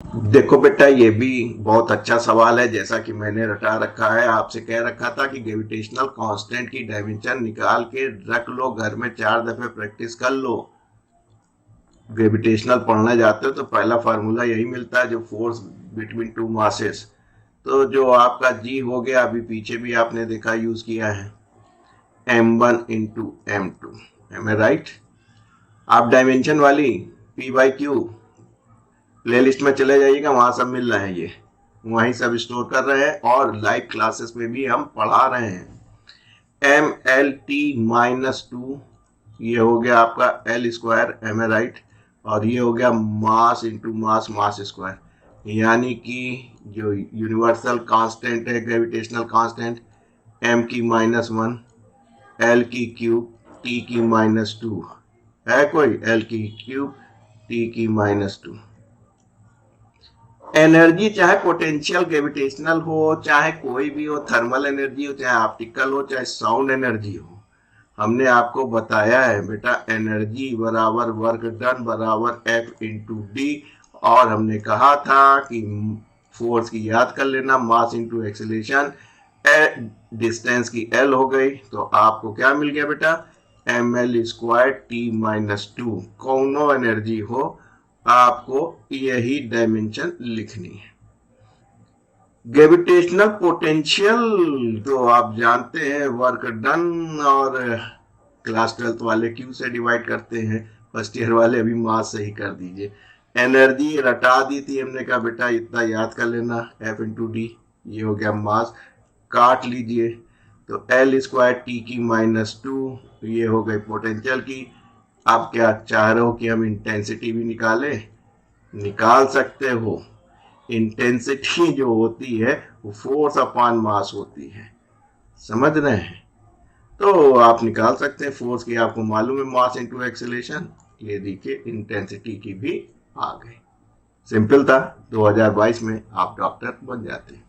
देखो बेटा, ये भी बहुत अच्छा सवाल है। जैसा कि मैंने रटा रखा है, आपसे कह रखा था कि ग्रेविटेशनल कांस्टेंट की डायमेंशन निकाल के रख लो, घर में 4 दफे प्रैक्टिस कर लो। ग्रेविटेशनल पढ़ने जाते हो तो पहला फार्मूला यही मिलता है, जो फोर्स बिटवीन टू मासेस। तो जो आपका जी हो गया, अभी पीछे भी आपने देखा यूज किया है, m1 × m2। M A right? आप डायमेंशन वाली p/q प्ले लिस्ट में चले जाइएगा, वहां सब मिल रहा है, ये वहीं सब स्टोर कर रहे हैं और लाइव क्लासेस में भी हम पढ़ा रहे हैं। mLT-2, ये हो गया आपका L square, M A right? और ये हो गया मास इंटू मास, मास स्क्वायर। यानी कि जो यूनिवर्सल कांस्टेंट है, ग्रेविटेशनल कांस्टेंट, m की -1, l की क्यूब, t की -2 है। कोई l की क्यूब, t की -2। एनर्जी चाहे पोटेंशियल ग्रेविटेशनल हो, चाहे कोई भी हो, थर्मल एनर्जी हो, चाहे ऑप्टिकल हो, चाहे साउंड एनर्जी हो, हमने आपको बताया है बेटा, एनर्जी बराबर वर्क डन बराबर F × d। और हमने कहा था कि फोर्स की याद कर लेना, मास इंटू एक्सेलरेशन, डिस्टेंस की L हो गई, तो आपको क्या मिल गया बेटा, mL²T-2। कौनो एनर्जी हो, आपको यही डायमेंशन लिखनी है। ग्रेविटेशनल पोटेंशियल तो आप जानते हैं, वर्क डन, और क्लास 12th वाले क्यू से डिवाइड करते हैं, फर्स्ट ईयर वाले अभी मास से ही कर दीजिए। एनर्जी रटा दी थी, हमने कहा बेटा इतना याद कर लेना, F × d। ये हो गया मास, काट लीजिए तो L²T की -2, ये हो गई पोटेंशियल की। आप क्या चाह रहे हो कि हम इंटेंसिटी भी निकालें? निकाल सकते हो। इंटेंसिटी जो होती है वो फोर्स अपॉन मास होती है, समझ रहे हैं? तो आप निकाल सकते हैं फोर्स की, आपको मालूम है मास इंटू एक्सेलरेशन। ये देखिए इंटेंसिटी की भी आ गई। सिंपल था, 2022 में आप डॉक्टर बन जाते हैं।